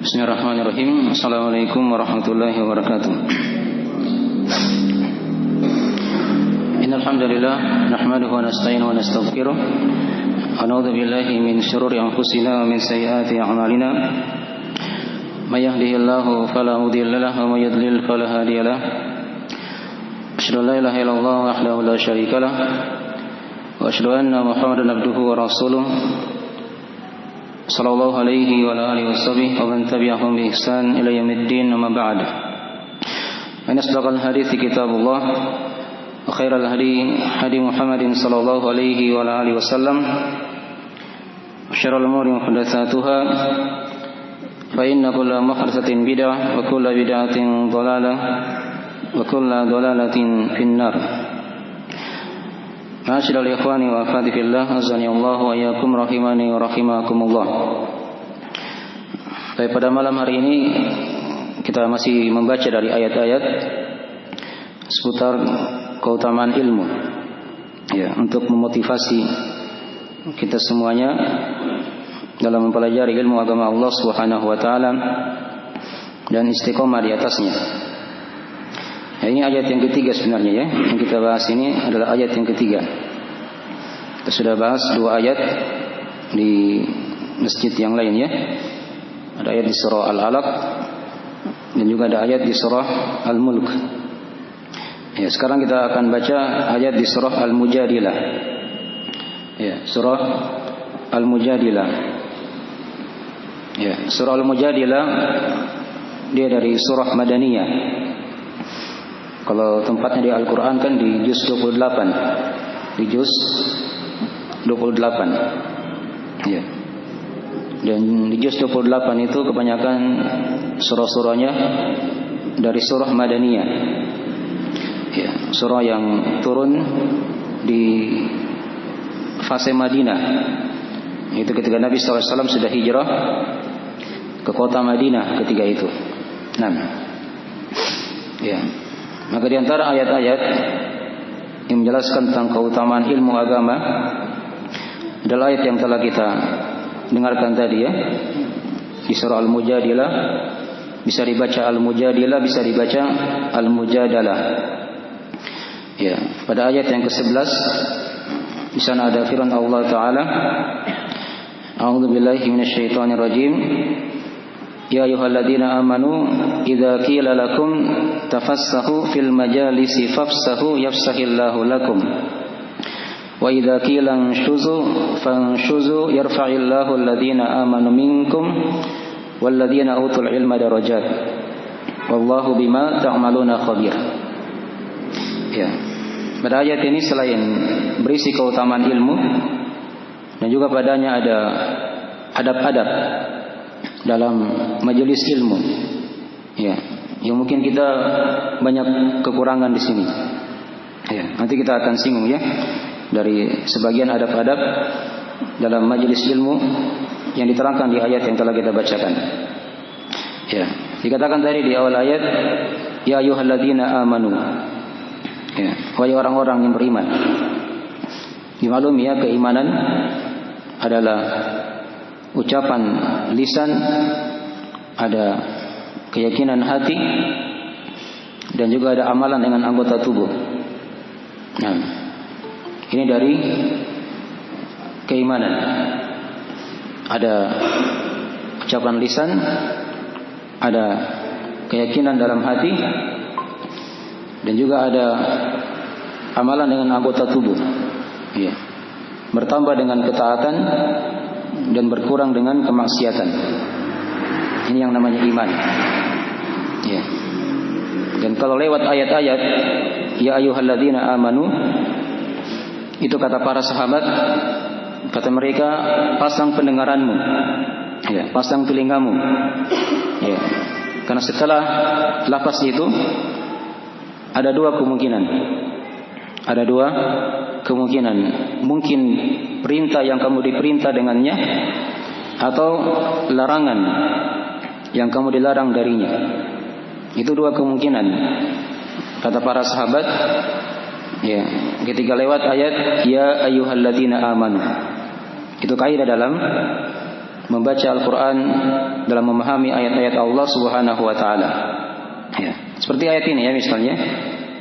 Bismillahirrahmanirrahim. Assalamualaikum warahmatullahi wabarakatuh. Innal hamdalillah nahmaduhu wa nasta'inuhu wa nastaghfiruh wa na'udzu billahi min shururi anfusina wa min sayyiati a'malina. May yahdihillahu fala mudilla lahu wa may yudlil fala hadiya lahu. Asyhadu an la ilaha illallah wahdahu la syarika lahu wa asyhadu anna Muhammadan abduhu wa rasuluh. Sallallahu alaihi wa alihi washabbihi wa man tabi'ahum bi ihsan ila yaumiddin, amma ba'd. Fa asdaqal hadithi kitabullah wa khairal hadi Muhammadin sallallahu alaihi wa alihi wasallam wa syarrul umuri muhdatsatuha fa inna kulla muhdatsatin bid'ah wa kulla bid'atin dhalalah wa kulla dhalalatin finnar. Ma'asyiral ikhwani wa akhwati fillah, azani Allah wa iyyakum rahimani wa rahimakumullah. Baik, pada malam hari ini kita masih membaca dari ayat-ayat seputar keutamaan ilmu. Ya, untuk memotivasi kita semuanya dalam mempelajari ilmu agama Allah Subhanahu wa taala dan istiqomah di atasnya. Ya, ini ayat yang ketiga sebenarnya ya. Yang kita bahas ini adalah ayat yang ketiga. Kita sudah bahas dua ayat di masjid yang lain ya. Ada ayat di surah Al-Alaq dan juga ada ayat di surah Al-Mulk. Ya, sekarang kita akan baca ayat di surah Al-Mujadilah. Ya, surah Al-Mujadilah. Ya, surah Al-Mujadilah dia dari surah Madaniyah. Kalau tempatnya di Al-Quran kan di juz 28. Di juz 28. Ya. Dan di juz 28 itu kebanyakan surah-surahnya dari surah Madaniyah. Ya, surah yang turun di fase Madinah. Itu ketika Nabi SAW sudah hijrah ke kota Madinah ketika itu. Nah. Ya. Maka di antara ayat-ayat yang menjelaskan tentang keutamaan ilmu agama adalah ayat yang telah kita dengarkan tadi ya. Di surah Al-Mujadilah, bisa dibaca Al-Mujadilah, bisa dibaca Al-Mujadalah. Ya, pada ayat yang ke-11 di sana ada firman Allah taala, A'udzu billahi minasyaitonir rajim. Ya ayyuhalladzina amanu idza qila lakum tafassahu fil majalisi fafsahu yafsahillahu lakum wa idza qila anshuzu fanshuzu yarfa'illahu alladzina amanu minkum walladzina utul ilma darajat wallahu bima ta'maluna khabir. Ya. Pada ayat ini selain berisi keutamaan ilmu dan juga padanya ada adab-adab dalam majelis ilmu, ya, yang mungkin kita banyak kekurangan di sini. Ya, nanti kita akan singgung ya dari sebagian adab-adab dalam majelis ilmu yang diterangkan di ayat yang telah kita bacakan. Ya, dikatakan tadi di awal ayat, ya ayyuhalladzina amanu. Ya, wahai orang-orang yang beriman. Dimaklumi ya, keimanan adalah ucapan lisan, ada keyakinan hati, dan juga ada amalan dengan anggota tubuh. Nah, ini dari keimanan. Ada ucapan lisan, ada keyakinan dalam hati, dan juga ada amalan dengan anggota tubuh. Ya. Bertambah dengan ketaatan dan berkurang dengan kemaksiatan. Ini yang namanya iman. Ya. Dan kalau lewat ayat-ayat ya ayyuhalladzina amanu, itu kata para sahabat, kata mereka, pasang pendengaranmu. Ya, pasang telingamu. Ya. Karena setelah lafaz itu ada dua kemungkinan. Ada dua kemungkinan. Mungkin perintah yang kamu diperintah dengannya, atau larangan yang kamu dilarang darinya. Itu dua kemungkinan. Kata para sahabat, ya, ketika lewat ayat ya ayyuhalladzina amanu. Itu kaidah dalam membaca Al-Quran, dalam memahami ayat-ayat Allah Subhanahu wa Ta'ala. Ya. Seperti ayat ini ya, misalnya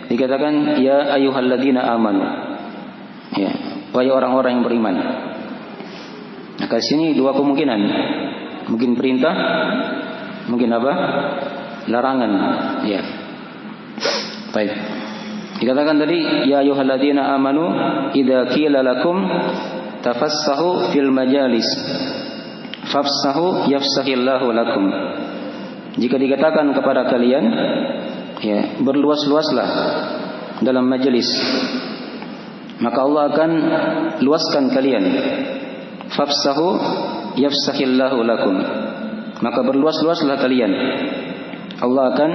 dikatakan ya ayyuhalladzina amanu. Ya, wahai orang-orang yang beriman. Maka di sini dua kemungkinan. Mungkin perintah, mungkin apa? Larangan. Ya. Baik. Dikatakan tadi ya ayyuhalladzina amanu idza qila lakum tafassahu fil majalis fafsahu yafsahillahu lakum. Jika dikatakan kepada kalian, ya, berluas-luaslah dalam majelis, maka Allah akan luaskan kalian. Fafsahu yafsahillahu lakum. Maka berluas-luaslah kalian, Allah akan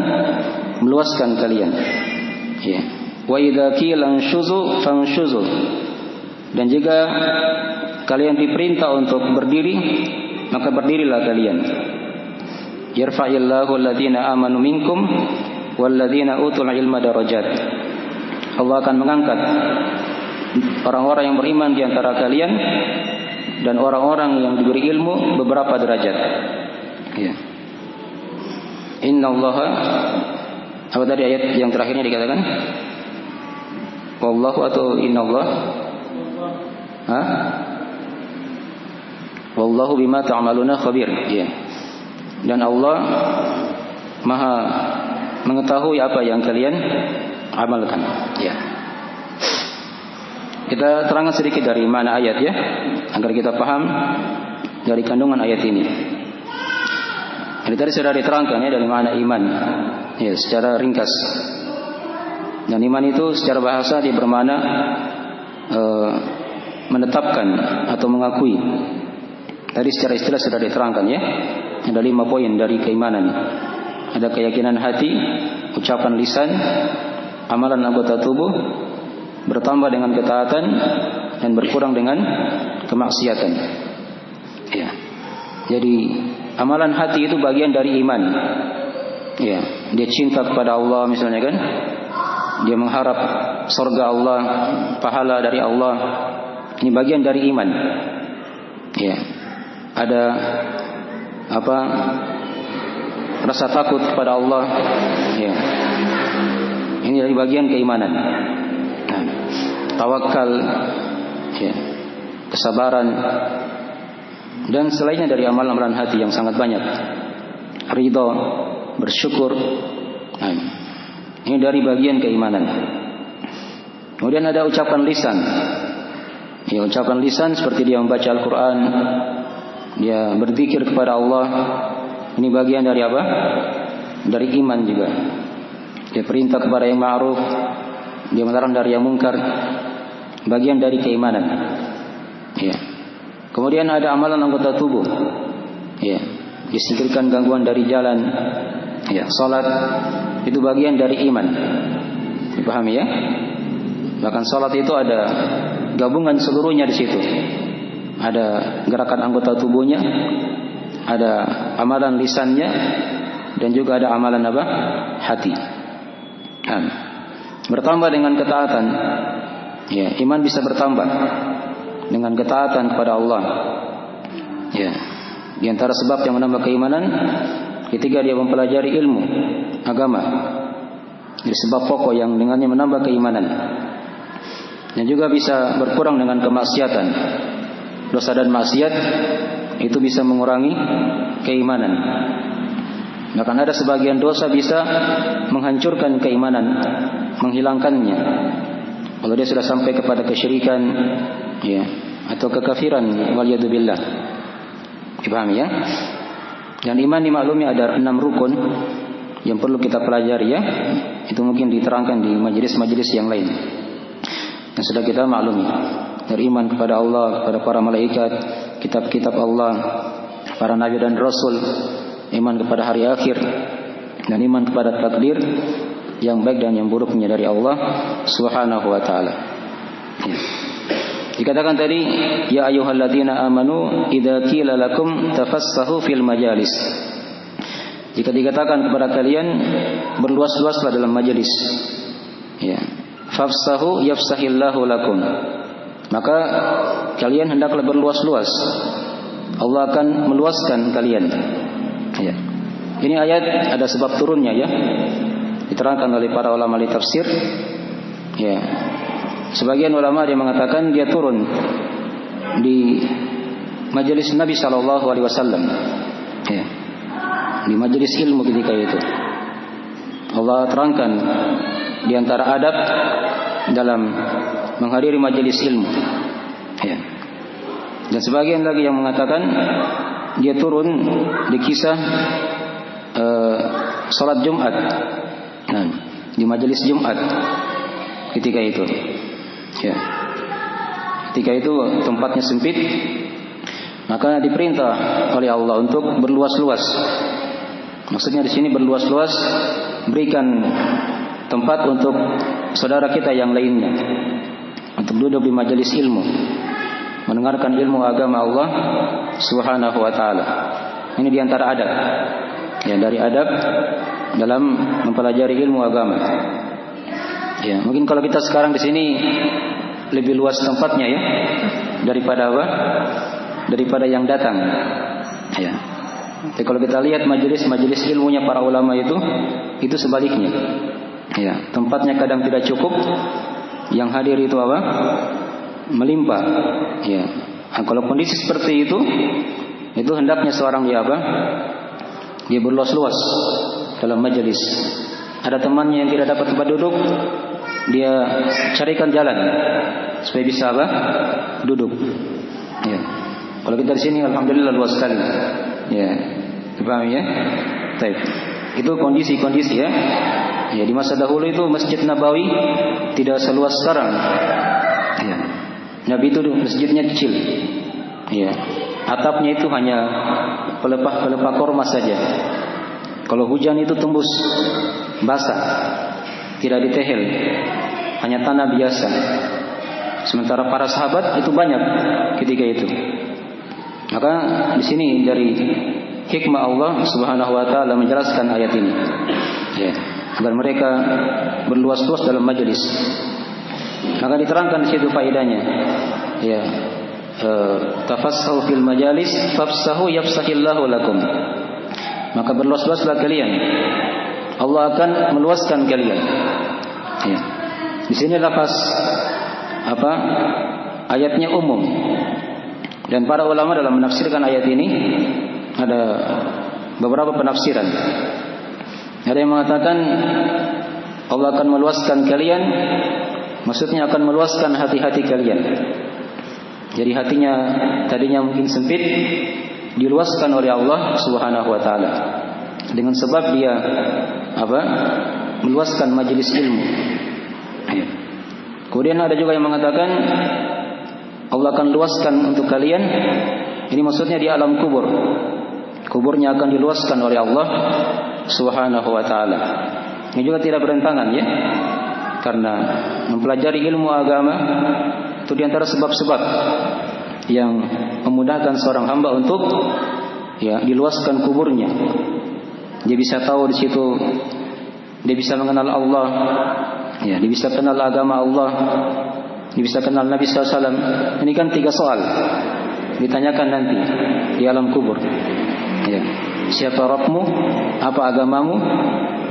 meluaskan kalian. Ya. Wa idza qila anshuzu fanshuzu. Dan jika kalian diperintah untuk berdiri, maka berdirilah kalian. Yarfa'illahu alladhina amanu minkum walladhina utul ilma darajat. Allah akan mengangkat orang-orang yang beriman di antara kalian dan orang-orang yang diberi ilmu beberapa derajat. Ya. Innallaha, apa tadi ayat yang terakhirnya dikatakan? Wallahu atau innallah? Hah? Wallahu bima ta'maluna khabir. Ya. Dan Allah Maha mengetahui apa yang kalian amalkan. Ya. Kita terangkan sedikit dari mana ayat ya, agar kita paham dari kandungan ayat ini. Jadi tadi sudah diterangkan ya dari mana iman. Ya, secara ringkas. Dan iman itu secara bahasa dia bermakna menetapkan atau mengakui. Tadi secara istilah sudah diterangkan ya. Ada 5 poin dari keimanan. Ada keyakinan hati, ucapan lisan, amalan anggota tubuh, bertambah dengan ketaatan dan berkurang dengan kemaksiatan. Ya. Jadi amalan hati itu bagian dari iman. Ya, dia cinta kepada Allah misalnya kan. Dia mengharap surga Allah, pahala dari Allah. Ini bagian dari iman. Ya. Ada apa? Rasa takut kepada Allah. Ya. Ini dari bagian keimanan. Nah, tawakal, ya, kesabaran, dan selainnya dari amalan-amalan hati yang sangat banyak. Ridha, bersyukur. Nah, ini dari bagian keimanan. Kemudian ada ucapan lisan. Ya, ucapan lisan seperti dia membaca Al-Quran, dia berzikir kepada Allah. Ini bagian dari apa? Dari iman juga. Dia perintah kepada yang ma'ruf, dia melarang dari yang mungkar. Bagian dari keimanan. Ya. Kemudian ada amalan anggota tubuh. Ya. Disingkirkan gangguan dari jalan. Ya, salat itu bagian dari iman. Dipahami ya? Bahkan salat itu ada gabungan seluruhnya di situ. Ada gerakan anggota tubuhnya, ada amalan lisannya, dan juga ada amalan apa? Hati. Bertambah dengan ketaatan. Ya, iman bisa bertambah dengan ketaatan kepada Allah. Ya. Di antara sebab yang menambah keimanan ketika dia mempelajari ilmu agama. Jadi sebab pokok yang dengannya menambah keimanan. Dan juga bisa berkurang dengan kemaksiatan. Dosa dan maksiat itu bisa mengurangi keimanan. Bahkan ada sebagian dosa bisa menghancurkan keimanan, menghilangkannya. Kalau dia sudah sampai kepada kesyirikan, ya, atau kekafiran, waliyadzubillah. Dipahami ya? Dan iman dimaklumi ada 6 rukun yang perlu kita pelajari ya. Itu mungkin diterangkan di majelis-majelis yang lain. Yang sudah kita maklumi. Dari iman kepada Allah, kepada para malaikat, kitab-kitab Allah, para nabi dan rasul, iman kepada hari akhir, dan iman kepada takdir yang baik dan yang buruknya dari Allah Subhanahu wa taala. Ya. Dikatakan tadi, ya ayyuhalladzina amanu idza qila lakum tafassahu fil majalis. Jika dikatakan kepada kalian berluas-luaslah dalam majelis. Ya. Fafsahu yafsahillahu lakum. Maka kalian hendaklah berluas-luas. Allah akan meluaskan kalian. Ya. Ini ayat ada sebab turunnya ya. Diterangkan oleh para ulama di tafsir. Ya. Sebagian ulama dia mengatakan dia turun di majelis Nabi sallallahu alaihi wasallam. Ya. Di majelis ilmu ketika itu. Allah terangkan di antara adab dalam menghadiri majelis ilmu. Ya. Dan sebagian lagi yang mengatakan dia turun di kisah salat Jumat. Nah, di majelis Jumat ketika itu. Ya. Ketika itu tempatnya sempit, maka diperintah oleh Allah untuk berluas-luas. Maksudnya di sini berluas-luas, berikan tempat untuk saudara kita yang lainnya untuk duduk di majelis ilmu, mendengarkan ilmu agama Allah Subhanahu wa taala. Ini di antara adab. Ya, dari adab dalam mempelajari ilmu agama. Ya, mungkin kalau kita sekarang di sini lebih luas tempatnya ya daripada apa? Daripada yang datang. Ya. Tapi kalau kita lihat majelis ilmunya para ulama itu sebaliknya. Ya, tempatnya kadang tidak cukup, yang hadir itu apa? Melimpah. Ya. Nah, kalau kondisi seperti itu hendaknya seorang dia apa? Dia berluas-luas dalam majelis. Ada temannya yang tidak dapat tempat duduk, dia carikan jalan supaya bisa apa? Duduk. Ya. Kalau kita di sini alhamdulillah luas sekali. Ya. Paham ya? Baik. Itu kondisi-kondisi ya. Ya, di masa dahulu itu Masjid Nabawi tidak seluas sekarang. Ya. Nabi itu masjidnya kecil. Ya. Atapnya itu hanya pelepah-pelepah korma saja. Kalau hujan itu tembus basah, tidak ditehel, hanya tanah biasa. Sementara para sahabat itu banyak ketika itu. Maka di sini dari hikmah Allah Subhanahu wa taala menjelaskan ayat ini. Ya, agar mereka berluas-luas dalam majelis. Maka diterangkan di situ faedahnya. Ya. Tafassahu fil majalis fafsahu yafsahillahu lakum. Maka berluas-luaslah kalian, Allah akan meluaskan kalian. Ya. Di sini lafaz apa? Ayatnya umum. Dan para ulama dalam menafsirkan ayat ini ada beberapa penafsiran. Ada yang mengatakan Allah akan meluaskan kalian, maksudnya akan meluaskan hati-hati kalian. Jadi hatinya tadinya mungkin sempit, diluaskan oleh Allah Subhanahu wa taala dengan sebab dia apa? Meluaskan majelis ilmu. Kemudian ada juga yang mengatakan Allah akan luaskan untuk kalian, ini maksudnya di alam kubur. Kuburnya akan diluaskan oleh Allah Subhanahu wa taala. Ini juga tidak berentangan ya. Karena mempelajari ilmu agama itu di antara sebab-sebab yang memudahkan seorang hamba untuk ya diluaskan kuburnya. Dia bisa tahu di situ, dia bisa mengenal Allah, ya, dia bisa kenal agama Allah, dia bisa kenal Nabi SAW. Ini kan 3 soal ditanyakan nanti di alam kubur. Ya. Siapa Rabbmu, apa agamamu,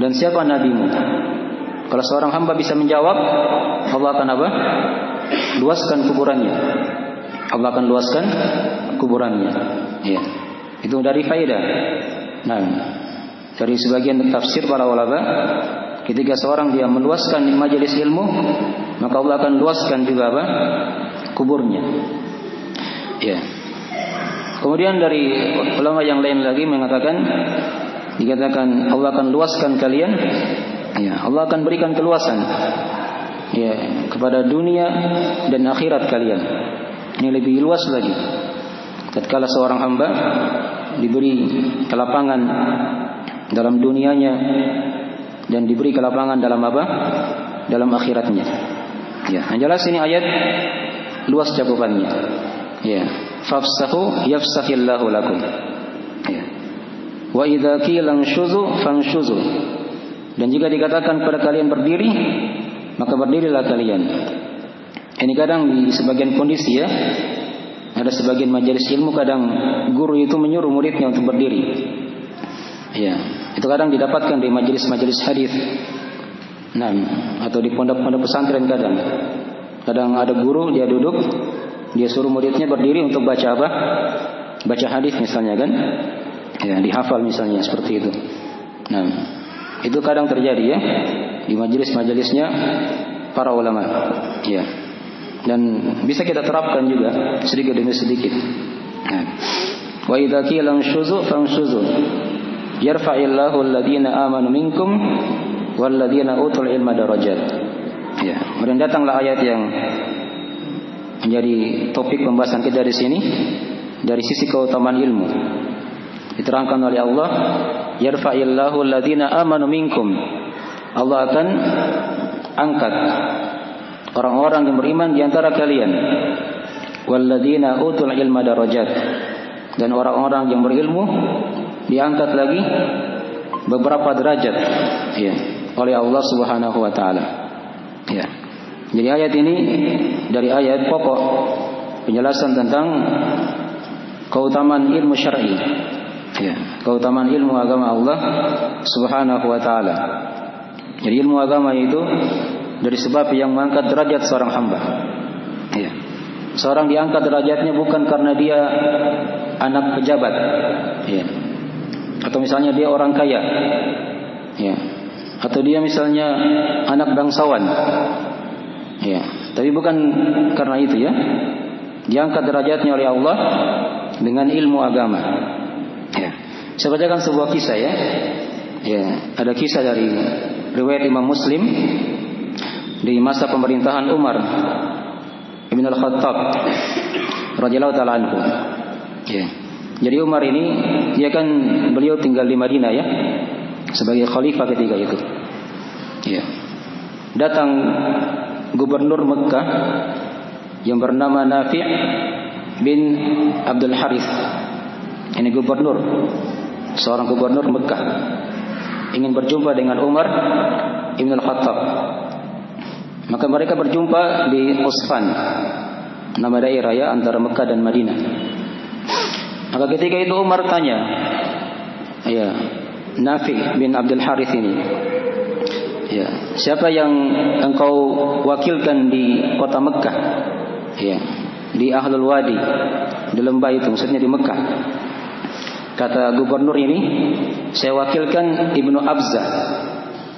dan siapa nabimu. Kalau seorang hamba bisa menjawab, Allah akan apa? Luaskan kuburannya. Allah akan luaskan kuburannya. Ya. Itu dari faedah. Nah, dari sebagian tafsir para ulama, ketika seorang dia meluaskan majelis ilmu, maka Allah akan luaskan juga apa? Kuburnya. Ya. Kemudian dari ulama yang lain lagi mengatakan, dikatakan Allah akan luaskan kalian, ya, Allah akan berikan keluasan ya kepada dunia dan akhirat kalian. Ini lebih luas lagi. Tatkala seorang hamba diberi kelapangan dalam dunianya dan diberi kelapangan dalam apa? Dalam akhiratnya. Ya, yang jelas ini ayat luas cakupannya. Ya, fafsahu yafsahillahu lakum. Ya. Wa idza qila anshuzu fanshuzu. Dan jika dikatakan kepada kalian berdiri, maka berdirilah kalian. Ini kadang di sebagian kondisi ya, Ada sebagian majelis ilmu kadang guru itu menyuruh muridnya untuk berdiri. Ya, itu kadang didapatkan di majelis-majelis hadis. Nah, atau di pondok-pondok pesantren kadang. Kadang ada guru dia duduk, dia suruh muridnya berdiri untuk baca apa? Baca hadis misalnya kan? Ya, dihafal misalnya seperti itu. Nah, itu kadang terjadi ya di majelis-majelisnya para ulama. Ya. Dan bisa kita terapkan juga sedikit demi sedikit. Wa idza qila anshuzu fanshuzu yarfa'illahu alladhina amanu minkum walladhina utul ilma darajat. Ya, kemudian datanglah ayat yang menjadi topik pembahasan kita di sini dari sisi keutamaan ilmu. Diterangkan oleh Allah, yarfa'illahu alladhina amanu minkum. Allah akan angkat orang-orang yang beriman di antara kalian. Walladzina utul ilma darajat. Dan orang-orang yang berilmu diangkat lagi beberapa derajat ya, oleh Allah Subhanahu wa taala. Ya. Jadi ayat ini dari ayat pokok penjelasan tentang keutamaan ilmu syar'i. Ya, keutamaan ilmu agama Allah Subhanahu wa taala. Jadi ilmu agama itu dari sebab yang mengangkat derajat seorang hamba. Ya. Seorang diangkat derajatnya bukan karena dia anak pejabat, ya. Atau misalnya dia orang kaya, ya. Atau dia misalnya anak bangsawan, ya. Tapi bukan karena itu ya. Diangkat derajatnya oleh Allah dengan ilmu agama. Ya. Saya bacakan sebuah kisah ya. Ya, ada kisah dari riwayat Imam Muslim di masa pemerintahan Umar Ibn al-Khattab radhiyallahu ta'ala anhu. Ya. Jadi Umar ini dia kan beliau tinggal di Madinah ya, sebagai khalifah ketika itu. Ya. Datang gubernur Mekah yang bernama Nafi' bin Abdul Harith. Ini gubernur, seorang gubernur Mekah, ingin berjumpa dengan Umar Ibn al-Khattab. Maka mereka berjumpa di Usfan, nama daerah ya antara Mekah dan Madinah. Maka ketika itu Umar tanya, ya, Nafi bin Abdul Harith ini, ya, siapa yang engkau wakilkan di kota Mekah? Ya, di Ahlul Wadi, di lembah itu, maksudnya di Mekah. Kata gubernur ini, saya wakilkan Ibnu Abza.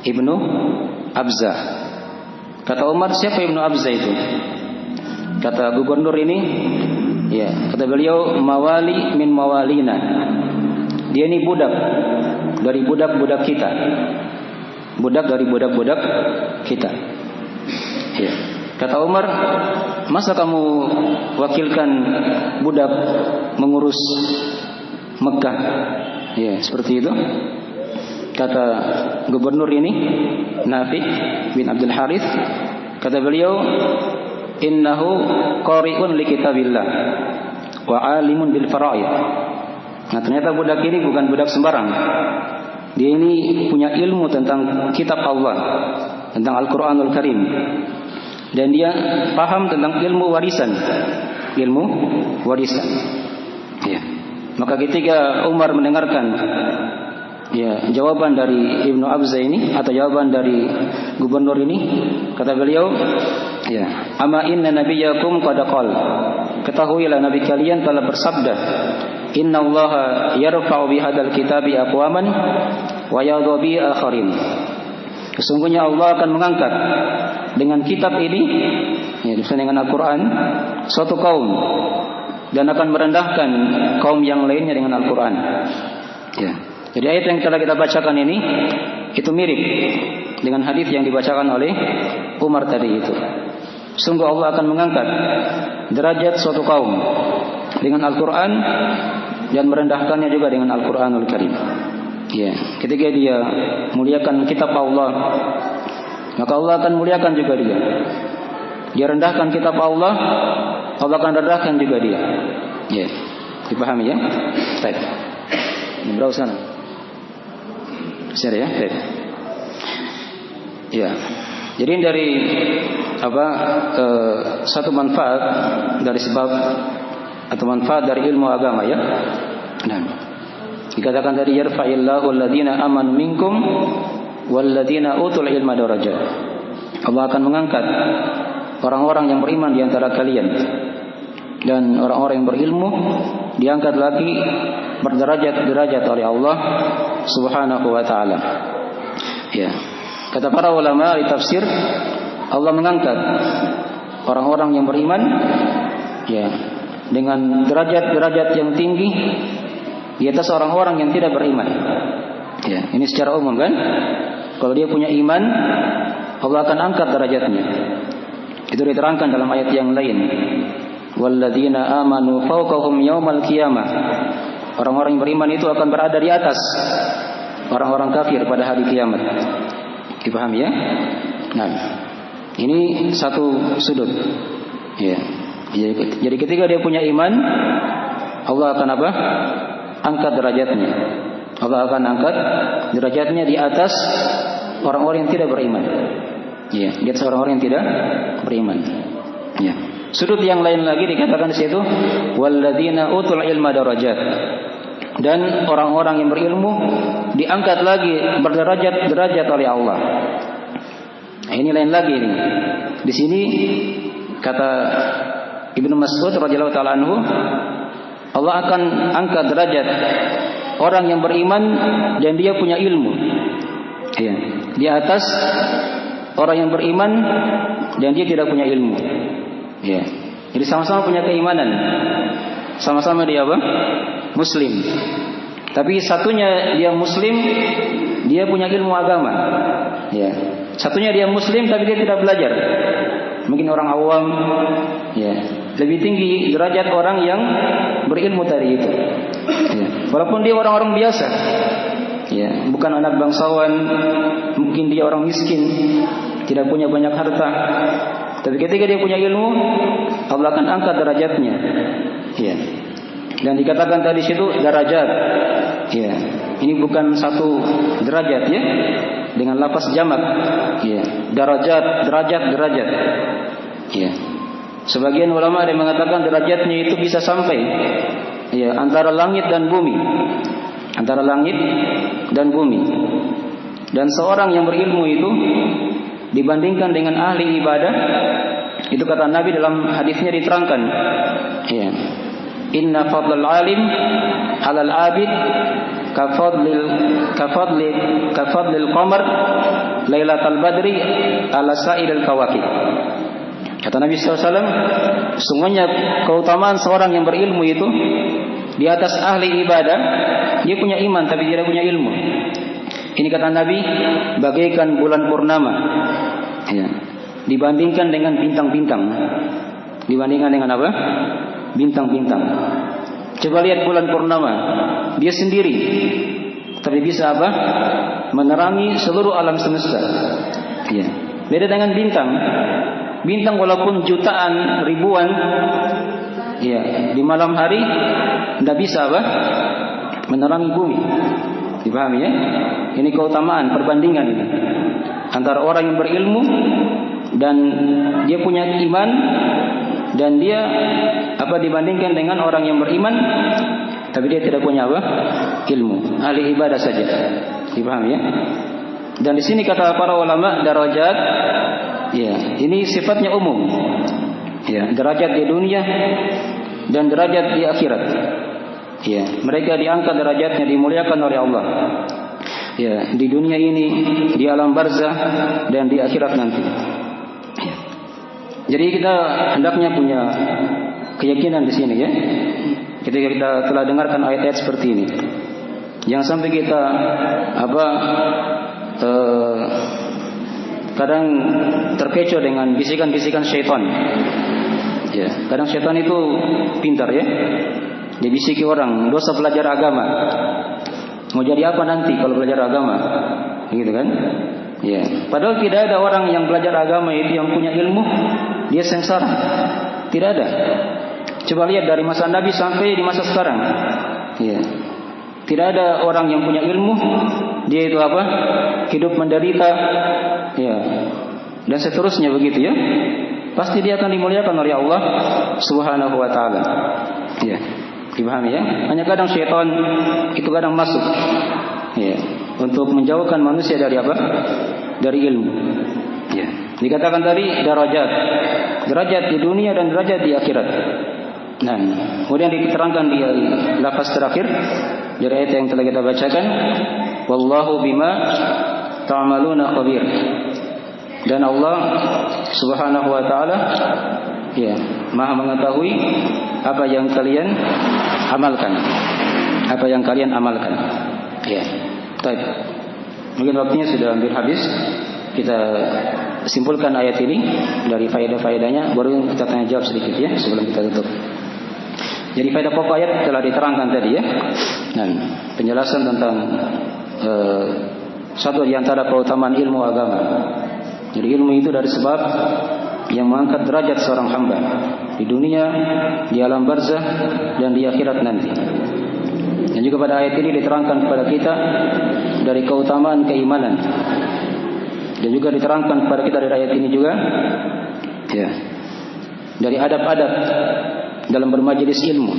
Ibnu Abza. Kata Umar, siapa Ibnu Abza itu? Kata gubernur ini, ya, kata beliau, mawali min mawalina. Dia ini budak dari budak-budak kita. Budak dari budak-budak kita. Ya. Kata Umar, masa kamu wakilkan budak mengurus Mekah? Ya, seperti itu. Kata gubernur ini, Nafi bin Abdul Harith, kata beliau, innahu qari'un li kitabillah wa 'alimun bil fara'id. Nah, ternyata budak ini bukan budak sembarang. Dia ini punya ilmu tentang kitab Allah, tentang Al-Qur'anul Karim. Dan dia paham tentang ilmu warisan. Ilmu warisan. Ya. Maka ketika Umar mendengarkan ya jawaban dari Ibnu Abza ini atau jawaban dari gubernur ini, kata beliau, ya, ama inna nabiyyakum qad qala, ketahuilah nabi kalian telah bersabda, innallaha yarfa'u bihadzal kitabi aqwaman wa yadhu bi akharin. Sesungguhnya Allah akan mengangkat dengan kitab ini, ya, dengan Al-Quran, suatu kaum, dan akan merendahkan kaum yang lainnya dengan Al-Quran. Ya. Jadi ayat yang telah kita bacakan ini itu mirip dengan hadis yang dibacakan oleh Umar tadi itu. Sungguh Allah akan mengangkat derajat suatu kaum dengan Al-Quran dan merendahkannya juga dengan Al-Quranul Karim. Ya, ketika dia muliakan kitab Allah, maka Allah akan muliakan juga dia. Dia rendahkan kitab Allah, Allah akan rendahkan juga dia. Ya, dipahami ya? Baik. Berapa sana? Siapa ya? Baik. Ya. Jadi dari satu manfaat dari sebab atau manfaat dari ilmu agama ya. Nah, dikatakan tadi yarfa'illahu alladziina amanu minkum walladziina utul ilma darajat. Allah akan mengangkat orang-orang yang beriman di antara kalian, dan orang-orang yang berilmu diangkat lagi berderajat-derajat oleh Allah Subhanahu wa taala. Ya. Kata para ulama di tafsir, Allah mengangkat orang-orang yang beriman ya dengan derajat-derajat yang tinggi di atas orang-orang yang tidak beriman. Ya, ini secara umum kan? Kalau dia punya iman, Allah akan angkat derajatnya. Itu diterangkan dalam ayat yang lain. Walladzina amanu fawqahum yaumal qiyamah. Orang-orang yang beriman itu akan berada di atas orang-orang kafir pada hari kiamat. Dipahami ya? Nah, ini satu sudut. Ya. Jadi ketika dia punya iman, Allah akan apa? Angkat derajatnya. Allah akan angkat derajatnya di atas orang-orang yang tidak beriman. Ya, di atas orang-orang yang tidak beriman. Ya. Sudut yang lain lagi dikatakan di situ walladzina utul ilma darajat. Dan orang-orang yang berilmu diangkat lagi berderajat-derajat oleh Allah. Nah, ini lain lagi ini. Di sini kata Ibnu Mas'ud radhiyallahu taala anhu, Allah akan angkat derajat orang yang beriman dan dia punya ilmu. Ya, di atas orang yang beriman dan dia tidak punya ilmu. Ya. Jadi sama-sama punya keimanan. Sama-sama dia apa? Muslim. Tapi satunya dia muslim, dia punya ilmu agama. Ya. Satunya dia muslim tapi dia tidak belajar. Mungkin orang awam. Ya. Lebih tinggi derajat orang yang berilmu tadi itu. Ya. Walaupun dia orang-orang biasa. Ya, bukan anak bangsawan, mungkin dia orang miskin, tidak punya banyak harta. Tapi ketika dia punya ilmu, Allah akan angkat derajatnya. Ya. Dan dikatakan tadi situ derajat. Ya. Ini bukan satu derajat ya, dengan lafaz jamak. Ya. Derajat, derajat. Ya. Sebagian ulama ada yang mengatakan derajatnya itu bisa sampai ya antara langit dan bumi. Antara langit dan bumi. Dan seorang yang berilmu itu dibandingkan dengan ahli ibadah, itu kata Nabi dalam hadisnya diterangkan, ya, inna fadlal alim alal abid kafadlil qamar lailatal badri ala sa'idil kawakib. Kata Nabi SAW, sungguhnya keutamaan seorang yang berilmu itu di atas ahli ibadah. Dia punya iman tapi tidak punya ilmu. Ini kata Nabi, bagaikan bulan purnama. Ya. Dibandingkan dengan bintang-bintang. Dibandingkan dengan apa? Bintang-bintang. Coba lihat bulan purnama. Dia sendiri. Tapi bisa apa? Menerangi seluruh alam semesta. Ya. Beda dengan bintang. Bintang walaupun jutaan, ribuan, ya, di malam hari tidak bisa apa? Menerangi bumi. Dipahami ya? Ini keutamaan perbandingan ini antara orang yang berilmu dan dia punya iman, dan dia apa dibandingkan dengan orang yang beriman tapi dia tidak punya apa? Ilmu, ahli ibadah saja. Dipahami ya? Dan di sini kata para ulama derajat, ya, ini sifatnya umum. Ya, derajat di dunia dan derajat di akhirat. Ya, mereka diangkat derajatnya, dimuliakan oleh Allah. Ya, di dunia ini, di alam barzah dan di akhirat nanti. Ya. Jadi kita hendaknya punya keyakinan di sini ya. Ketika kita telah dengarkan ayat-ayat seperti ini, jangan sampai kita kadang terkecoh dengan bisikan-bisikan syaitan. Ya, kadang syaitan itu pintar ya. Dia bisiki orang, dosa belajar agama. Mau jadi apa nanti kalau belajar agama? Gitu kan? Ya. Padahal tidak ada orang yang belajar agama itu yang punya ilmu dia sengsara. Tidak ada. Coba lihat dari masa Nabi sampai di masa sekarang. Ya. Tidak ada orang yang punya ilmu dia itu apa? Hidup menderita. Ya. Dan seterusnya begitu ya. Pasti dia akan dimuliakan oleh Allah Subhanahu wa taala. Ya, dipahami ya. Hanya kadang syaitan itu kadang masuk, ya, untuk menjauhkan manusia dari apa? Dari ilmu. Ya, dikatakan tadi derajat di dunia dan derajat di akhirat. Nah, kemudian diterangkan di lafaz terakhir dari ayat yang telah kita bacakan, wallahu bima ta'maluna khabir. Dan Allah Subhanahu wa taala ya, Maha mengetahui apa yang kalian amalkan. Apa yang kalian amalkan. Ya. Baik. Mungkin waktunya sudah hampir habis. Kita simpulkan ayat ini dari faedah-faedahnya, baru kita tanya jawab sedikit ya sebelum kita tutup. Jadi faedah pokok ayat telah diterangkan tadi ya. Nah, penjelasan tentang satu di antara keutamaan ilmu agama. Jadi ilmu itu dari sebab yang mengangkat derajat seorang hamba di dunia, di alam barzah dan di akhirat nanti. Dan juga pada ayat ini diterangkan kepada kita dari keutamaan keimanan. Dan juga diterangkan kepada kita dari ayat ini juga ya, dari adab-adab dalam bermajelis ilmu.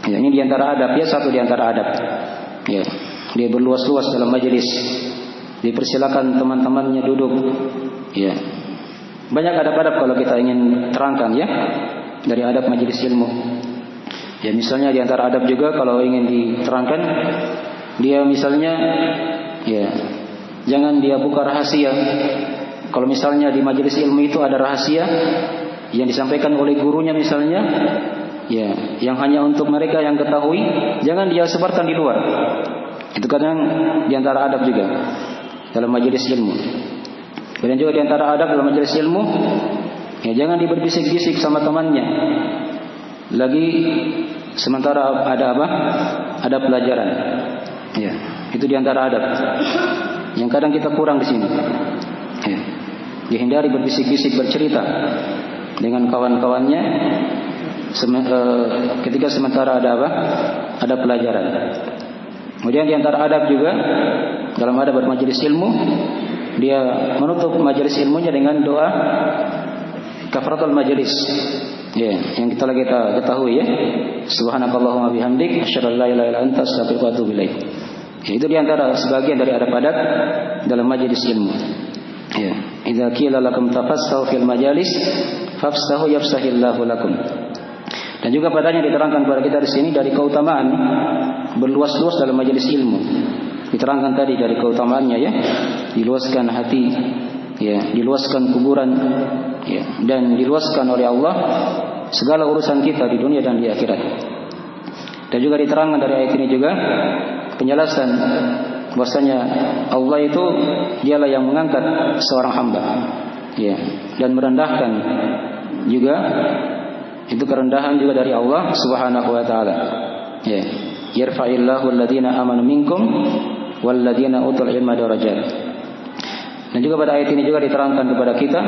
Ya, ini diantara adab ya, satu diantara adab. Ya, dia berluas-luas dalam majelis. Dipersilakan teman-temannya duduk. Ya, banyak adab-adab kalau kita ingin terangkan ya dari adab majelis ilmu. Ya, misalnya diantara adab juga kalau ingin diterangkan, dia misalnya ya, jangan dia buka rahasia. Kalau misalnya di majelis ilmu itu ada rahasia yang disampaikan oleh gurunya misalnya, ya, yang hanya untuk mereka yang ketahui, jangan dia sebarkan di luar. Itu kadang di antara adab juga dalam majelis ilmu. Kemudian juga di antara adab dalam majelis ilmu, ya, jangan dia berbisik-bisik sama temannya. Lagi sementara ada apa? Ada pelajaran. Ya, itu di antara adab yang kadang kita kurang di sini. Ya, dihindari berbisik-bisik bercerita dengan kawan-kawannya ketika sementara ada apa? Ada pelajaran. Kemudian di antara adab juga dalam adab bermajelis ilmu, dia menutup majelis ilmunya dengan doa kafaratul majelis. Ya, yang kita ketahui ya. Subhanakallahumma bihamdik asyhadu an la ilaha illa anta astaghfiruka wa atubu ilaik. Ya, itu di antara sebagian dari adab-adab dalam majelis ilmu. Ya, idza qila lakum tafassahu fil majalis fafsahu yafsahillahu lakum. Dan juga padanya diterangkan kepada kita di sini dari keutamaan berluas-luas dalam majelis ilmu. Diterangkan tadi dari keutamaannya ya, diluaskan hati, ya, diluaskan kuburan, ya, dan diluaskan oleh Allah segala urusan kita di dunia dan di akhirat. Dan juga diterangkan dari ayat ini juga penjelasan bahwasanya Allah itu dialah yang mengangkat seorang hamba, ya, dan merendahkan juga. Itu kerendahan juga dari Allah Subhanahu wa taala. Ya. Yarfa'illahu alladziina aamanu minkum walladziina utul ilma darajat. Dan juga pada ayat ini juga diterangkan kepada kita,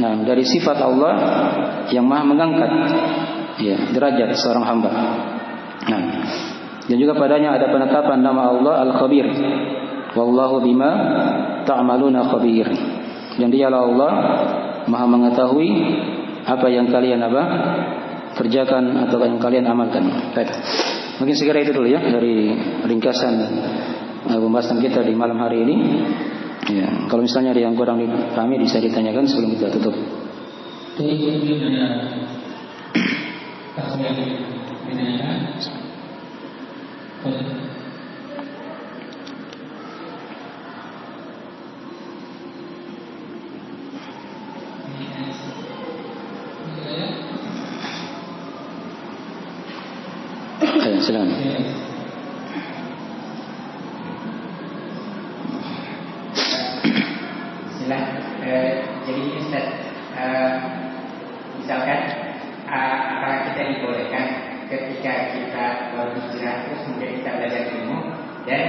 nah, dari sifat Allah yang Maha mengangkat ya derajat seorang hamba. Nah, dan juga padanya ada penetapan nama Allah Al-Khabir. Wallahu bima ta'maluna khabir. Dan dialah Allah Maha mengetahui apa yang kalian kerjakan atau yang kalian amalkan. Baik. Mungkin segera itu dulu ya dari ringkasan pembahasan kita di malam hari ini. Ya, kalau misalnya ada yang kurang dipahami bisa ditanyakan sebelum kita tutup. Silakan. Jadi Ustaz, misalkan apakah kita dibolehkan ketika kita berhijrah terus kemudian kita belajar ilmu dan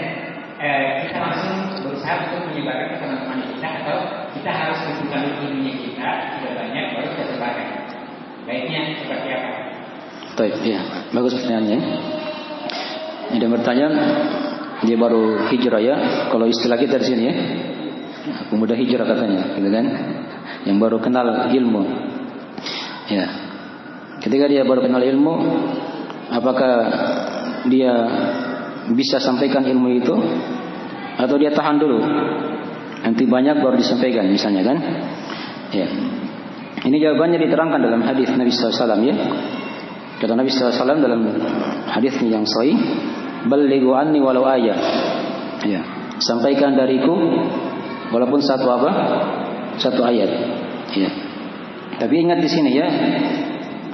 kita langsung berusaha untuk menyebarkan ke teman-teman kita, atau kita harus kumpulkan ilmunya kita sudah banyak baru kita sebarkan? Baiknya seperti apa? Baik, ya, bagus pertanyaannya. Ada pertanyaan, dia baru hijrah ya. Kalau istilah kita di sini ya, pemuda hijrah katanya, gitu kan? Yang baru kenal ilmu. Ya, ketika dia baru kenal ilmu, Apakah dia bisa sampaikan ilmu itu atau dia tahan dulu, nanti banyak baru disampaikan misalnya kan? Ya. Ini jawabannya diterangkan dalam hadis Nabi SAW ya. Kata Nabi SAW dalam hadisnya yang sahih, "Ballighu anni walau ayat." Ya, sampaikan dariku walaupun satu apa? Satu ayat. Ya. Tapi ingat di sini ya,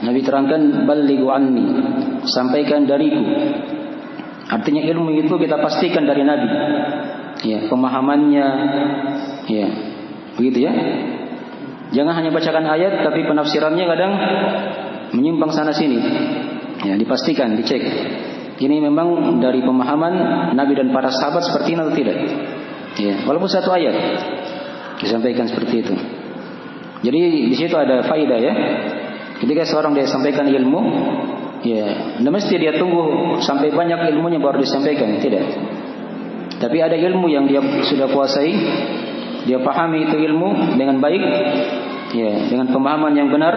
Nabi terangkan ballighu anni, sampaikan dariku. Artinya ilmu itu kita pastikan dari Nabi. Ya, pemahamannya ya. Begitu ya. Jangan hanya bacakan ayat tapi penafsirannya kadang menyimpang sana sini. Ya, dipastikan, dicek. Ini memang dari pemahaman Nabi dan para sahabat seperti ini atau tidak? Ya, walaupun satu ayat disampaikan seperti itu. Jadi di situ ada faedah ya. Ketika seorang dia sampaikan ilmu, ya, tidak mesti dia tunggu sampai banyak ilmunya baru disampaikan, tidak. Tapi ada ilmu yang dia sudah kuasai, dia pahami itu ilmu dengan baik, ya, dengan pemahaman yang benar,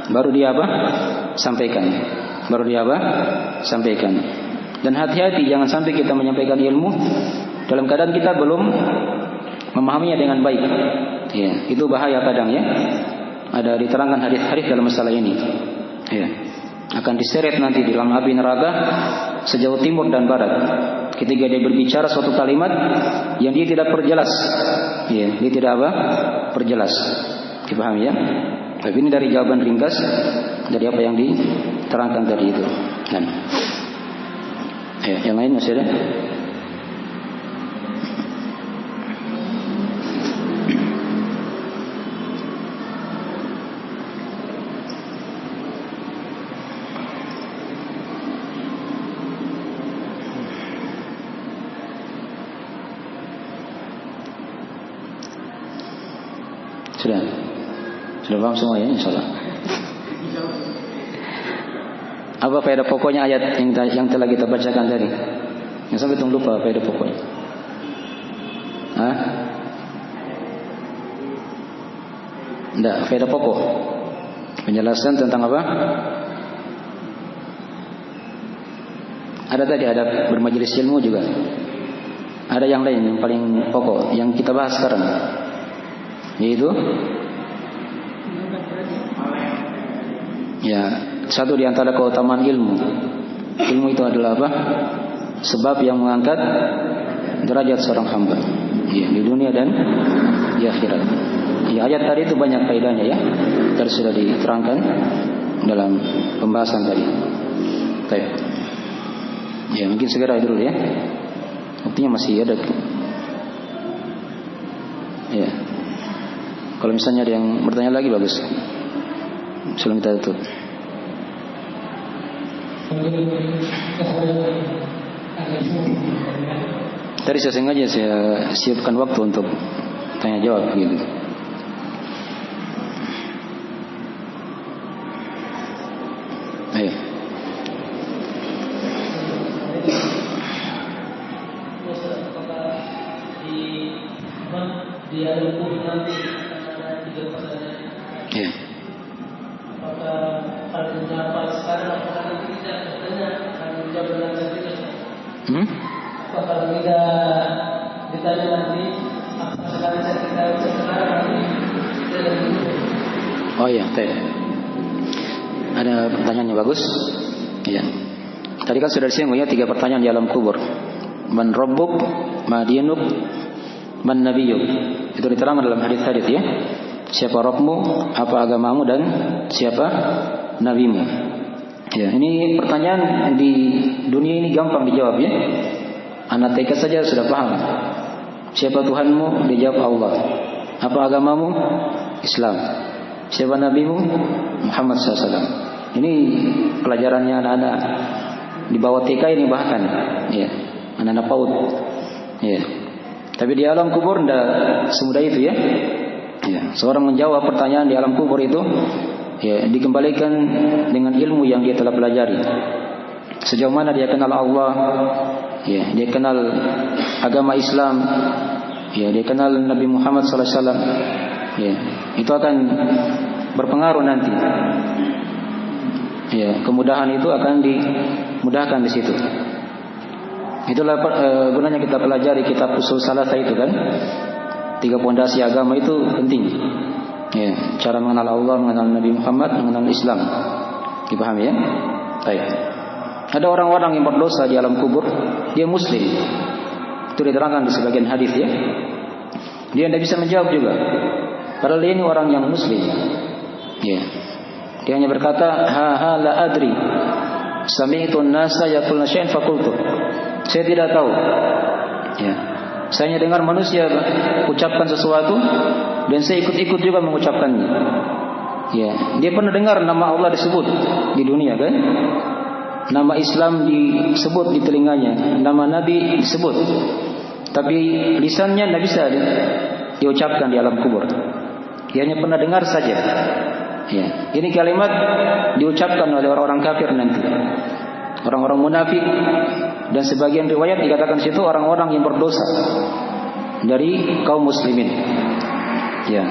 baru dia apa? Sampaikan. Baru dia apa? Sampaikan. Dan hati-hati jangan sampai kita menyampaikan ilmu dalam keadaan kita belum memahaminya dengan baik. Ya, itu bahaya kadang ya. Ada diterangkan hadis-hadis dalam masalah ini. Ya. Akan diseret nanti di dalam api neraka sejauh timur dan barat. Ketika dia berbicara suatu kalimat yang dia tidak perjelas. Ya, dia tidak apa? Perjelas. Dipahami ya? Tapi ini dari jawaban ringkas dari apa yang diterangkan tadi itu. Dan ya, yang lain masih ada? Sudah paham semua ya insyaallah. Apa faedah pokoknya ayat yang telah kita bacakan tadi? Yang sampai tunggu lupa faedah pokoknya. Hah? Enggak, faedah pokok. Penjelasan tentang apa? Ada tadi, ada bermajelis ilmu juga. Ada yang lain yang paling pokok yang kita bahas sekarang. Yaitu ya, satu di antara keutamaan ilmu. Ilmu itu adalah apa? Sebab yang mengangkat derajat seorang hamba, ya, di dunia dan di akhirat. Ya, ayat tadi itu banyak faedahnya ya. Tadi sudah diterangkan dalam pembahasan tadi. Baik. Ya, mungkin segera dulu ya. Buktinya masih ada. Ya. Kalau misalnya ada yang bertanya lagi bagus. Sebelum kita tutup. Tadi saya sengaja saya siapkan waktu untuk tanya jawab gitu. Ayo. Di alam kubur nanti ada 3 pertanyaan. Ya. Apakah pada zaman sekarang apakah nanti tidak bertanya akan menjawab dengan tidak? Apakah kalau tidak ditanya nanti apa sekarang kita sekarang nanti tidak bertanya? Oh iya, ada pertanyaannya bagus. Iya. Tadi kan sudah disinggung ya 3 pertanyaan di alam kubur. Man rabbuk, ma dinuk, man nabiyyuk. Itu diterangkan dalam hadis-hadis ya. Siapa Rabbmu, apa agamamu, dan siapa nabimu. Ya, ini pertanyaan di dunia ini gampang dijawab ya. Anak TK saja sudah paham. Siapa Tuhanmu? Dijawab Allah. Apa agamamu? Islam. Siapa nabimu? Muhammad SAW. Ini pelajarannya anak-anak di bawah TK ini bahkan ya, anak-anak PAUD. Ya. Tapi di alam kubur tidak semudah itu ya. Ya, seorang menjawab pertanyaan di alam kubur itu ya dikembalikan dengan ilmu yang dia telah pelajari. Sejauh mana dia kenal Allah, ya, dia kenal agama Islam, ya, dia kenal Nabi Muhammad SAW. Ya, itu akan berpengaruh nanti. Ya, kemudahan itu akan dimudahkan di situ. Itulah gunanya kita pelajari kitab usul salasah itu kan. 3 pondasi agama itu penting. Ya, cara mengenal Allah, mengenal Nabi Muhammad, mengenal Islam. Dipahami ya? Baik. Ada orang-orang yang berdosa di alam kubur, dia muslim. Itu diterangkan di sebagian hadis ya. Dia tidak bisa menjawab juga. Padahal dia ini orang yang muslim. Ya. Dia hanya berkata, ha la adri. Sami'tu an-nasa yaquluna syai'an faqultu. Saya tidak tahu. Ya. Saya hanya dengar manusia ucapkan sesuatu dan saya ikut-ikut juga mengucapkannya. Ya, dia pernah dengar nama Allah disebut di dunia kan? Nama Islam disebut di telinganya, nama Nabi disebut. Tapi lisannya tidak bisa diucapkan di alam kubur. Dia hanya pernah dengar saja. Ya, ini kalimat diucapkan oleh orang-orang kafir nanti. Orang-orang munafik, dan sebagian riwayat dikatakan situ orang-orang yang berdosa dari kaum muslimin. Ya.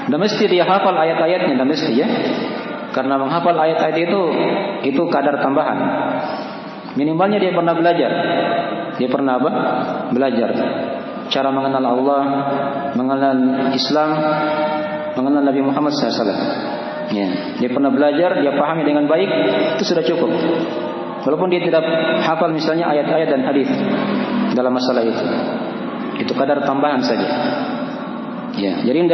Dan mesti dia hafal ayat-ayatnya, dan mesti ya. Karena menghafal ayat-ayat itu kadar tambahan. Minimalnya dia pernah belajar. Dia pernah apa? Belajar cara mengenal Allah, mengenal Islam, mengenal Nabi Muhammad SAW. Ya. Dia pernah belajar, dia pahami dengan baik, itu sudah cukup. Walaupun dia tidak hafal misalnya ayat-ayat dan hadis dalam masalah itu kadar tambahan saja. Ya, jadi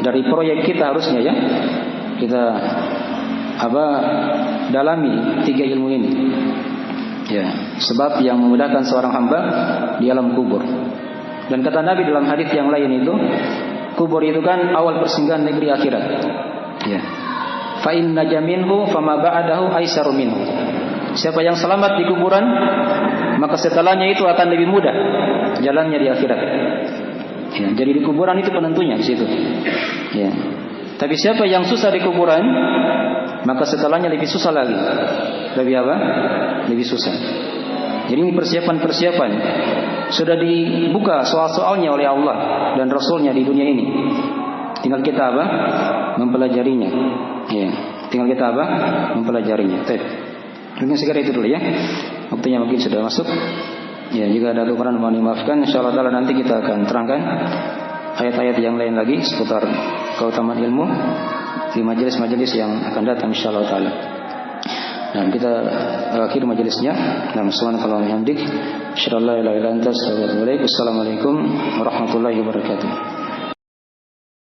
dari proyek kita harusnya ya kita dalami 3 ilmu ini. Ya, sebab yang memudahkan seorang hamba di alam kubur. Dan kata Nabi dalam hadis yang lain itu, kubur itu kan awal persinggahan negeri akhirat. Ya. Fa inna jaminhu fama ba'dahu aisaru minhu. Siapa yang selamat di kuburan, maka setelahnya itu akan lebih mudah jalannya di akhirat. Ya, jadi di kuburan itu penentunya di situ. Ya. Tapi siapa yang susah di kuburan, maka setelahnya lebih susah lagi. Lebih apa? Lebih susah. Jadi ini persiapan-persiapan sudah dibuka soal-soalnya oleh Allah dan Rasulnya di dunia ini. Tinggal kita apa? Mempelajarinya. Ya. Tinggal kita apa? Mempelajarinya. Mungkin segera itu dulu ya. Waktunya mungkin sudah masuk. Ya, jika ada kekurangan mohon dimaafkan. Insyaallah taala nanti kita akan terangkan ayat-ayat yang lain lagi seputar keutamaan ilmu di majelis-majelis yang akan datang insyaallah taala. Nah, kita akhir majelisnya. Subhanakallahumma wa bihamdik, asyhadu an la ilaha illa anta, astaghfiruka wa atubu ilaik. Assalamualaikum warahmatullahi wabarakatuh.